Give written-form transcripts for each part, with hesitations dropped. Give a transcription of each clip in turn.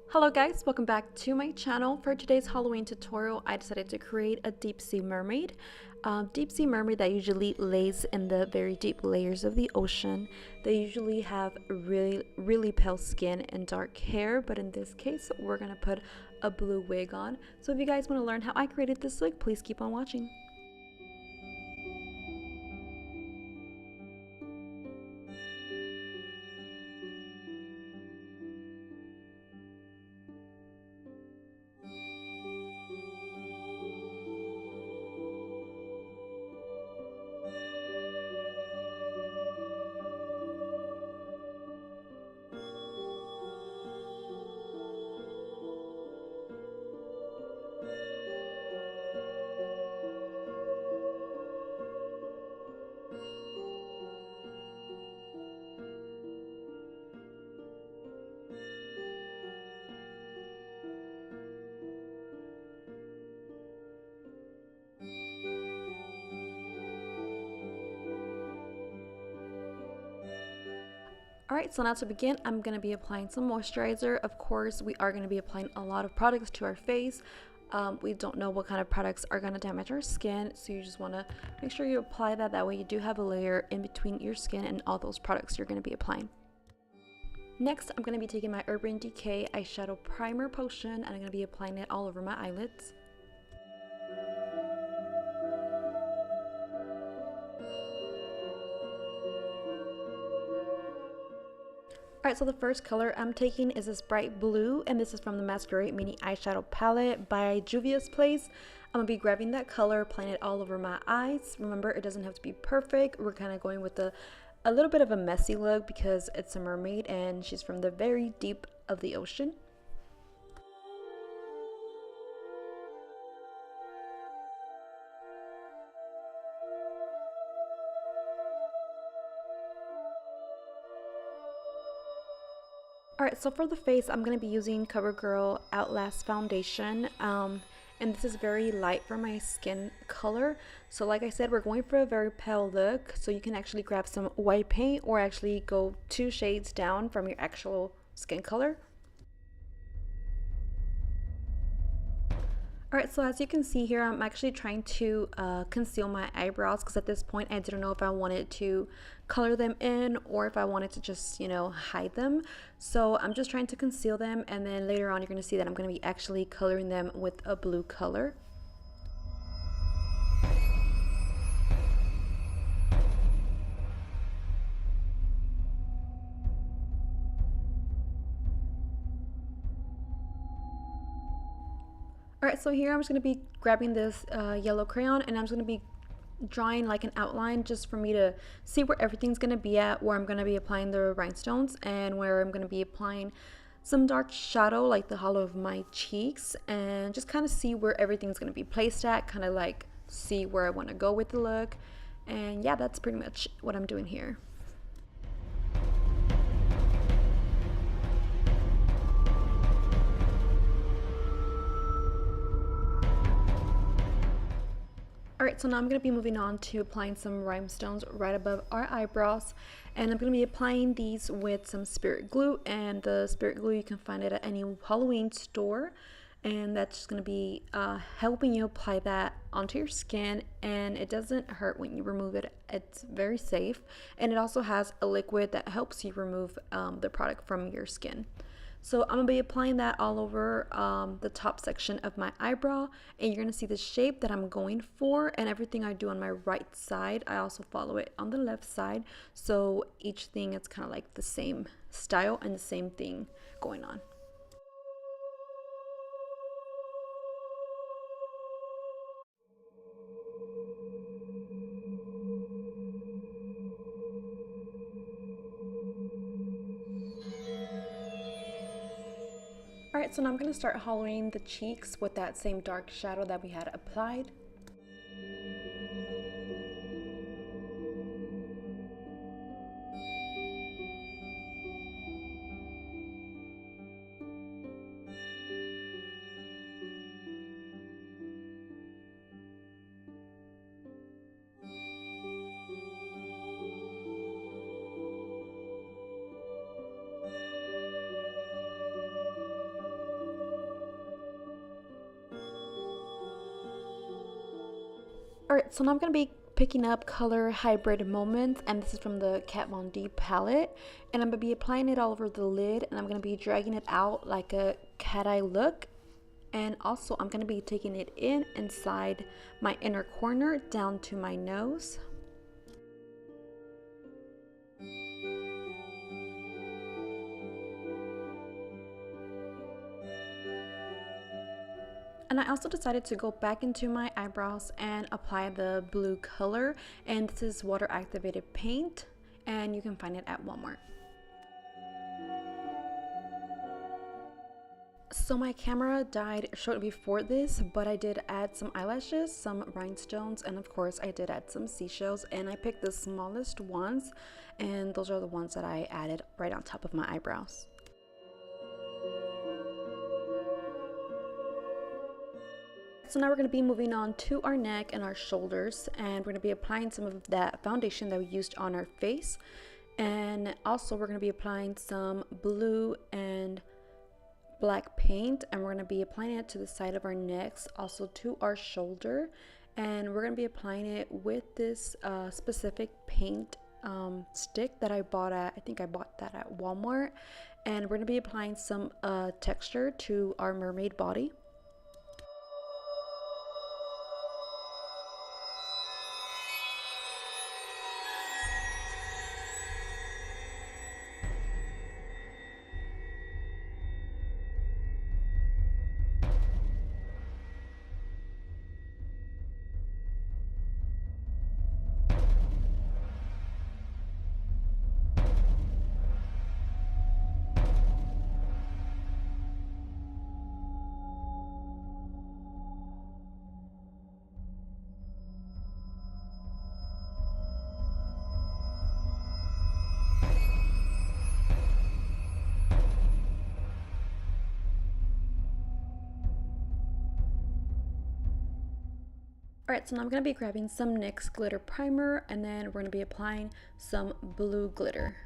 Hello guys, welcome back to my channel. For today's Halloween tutorial, I decided to create a deep sea mermaid. Deep sea mermaid that usually lays in the very deep layers of the ocean. They usually have really pale skin and dark hair, but in this case, we're gonna put a blue wig on. So if you guys want to learn how I created this look, please keep on watching. Alright, so now to begin, I'm going to be applying some moisturizer. Of course, we are going to be applying a lot of products to our face. We don't know what kind of products are going to damage our skin, so you just want to make sure you apply that. That way you do have a layer in between your skin and all those products you're going to be applying. Next, I'm going to be taking my Urban Decay Eyeshadow Primer Potion, and I'm going to be applying it all over my eyelids. Alright, so the first color I'm taking is this bright blue, and this is from the Masquerade Mini Eyeshadow Palette by Juvia's Place. I'm going to be grabbing that color, applying it all over my eyes. Remember, it doesn't have to be perfect. We're kind of going with a little bit of a messy look because it's a mermaid and she's from the very deep of the ocean. Alright, so for the face, I'm going to be using Covergirl Outlast foundation, and this is very light for my skin color. So like I said, we're going for a very pale look, so you can actually grab some white paint or actually go 2 shades down from your actual skin color. Alright, so as you can see here, I'm actually trying to conceal my eyebrows because at this point I didn't know if I wanted to color them in or if I wanted to just, hide them. So I'm just trying to conceal them, and then later on you're going to see that I'm going to be actually coloring them with a blue color. Alright, so here I'm just going to be grabbing this yellow crayon, and I'm just going to be drawing like an outline just for me to see where everything's going to be at, where I'm going to be applying the rhinestones and where I'm going to be applying some dark shadow like the hollow of my cheeks, and just kind of see where everything's going to be placed at, kind of like see where I want to go with the look. And yeah, that's pretty much what I'm doing here. Alright, so now I'm going to be moving on to applying some rhinestones right above our eyebrows, and I'm going to be applying these with some spirit glue, and the spirit glue you can find it at any Halloween store, and that's just going to be helping you apply that onto your skin, and it doesn't hurt when you remove it. It's very safe, and it also has a liquid that helps you remove the product from your skin. So I'm going to be applying that all over the top section of my eyebrow, and you're going to see the shape that I'm going for, and everything I do on my right side, I also follow it on the left side. So each thing, it's kind of like the same style and the same thing going on. Alright, so now I'm going to start hollowing the cheeks with that same dark shadow that we had applied. Alright, so now I'm going to be picking up color Hybrid Moments, and this is from the Kat Von D palette, and I'm going to be applying it all over the lid, and I'm going to be dragging it out like a cat eye look. And also I'm going to be taking it inside my inner corner down to my nose. And I also decided to go back into my eyebrows and apply the blue color, and this is water activated paint, and you can find it at Walmart. So my camera died shortly before this, but I did add some eyelashes, some rhinestones, and of course I did add some seashells, and I picked the smallest ones, and those are the ones that I added right on top of my eyebrows. So now we're going to be moving on to our neck and our shoulders, and we're going to be applying some of that foundation that we used on our face, and also we're going to be applying some blue and black paint, and we're going to be applying it to the side of our necks, also to our shoulder, and we're going to be applying it with this specific paint stick that I bought at, I think I bought that at Walmart, and we're going to be applying some texture to our mermaid body. Alright, so now I'm going to be grabbing some NYX Glitter Primer, and then we're going to be applying some blue glitter.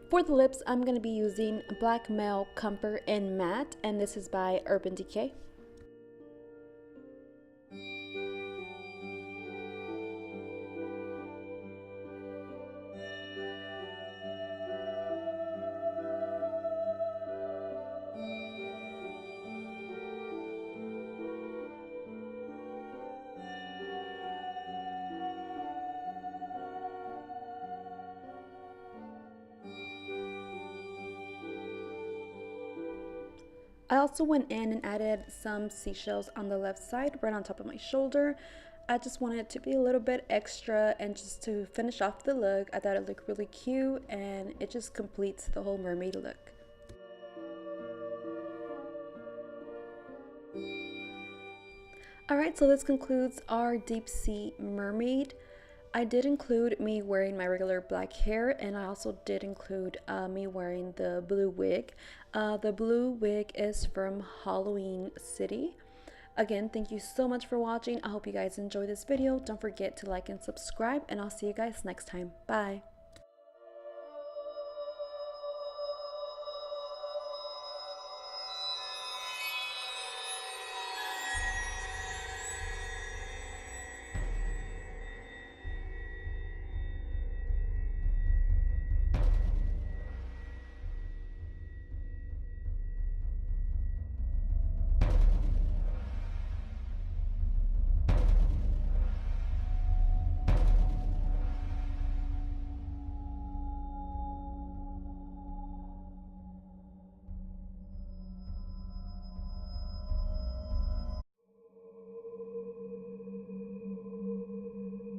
For the lips, I'm going to be using Black Male Comfort in Matte, and this is by Urban Decay. I also went in and added some seashells on the left side, right on top of my shoulder. I just wanted it to be a little bit extra, and just to finish off the look, I thought it looked really cute, and it just completes the whole mermaid look. Alright, so this concludes our deep sea mermaid. I did include me wearing my regular black hair, and I also did include me wearing the blue wig. The blue wig is from Halloween City. Again, thank you so much for watching. I hope you guys enjoyed this video. Don't forget to like and subscribe, and I'll see you guys next time. Bye!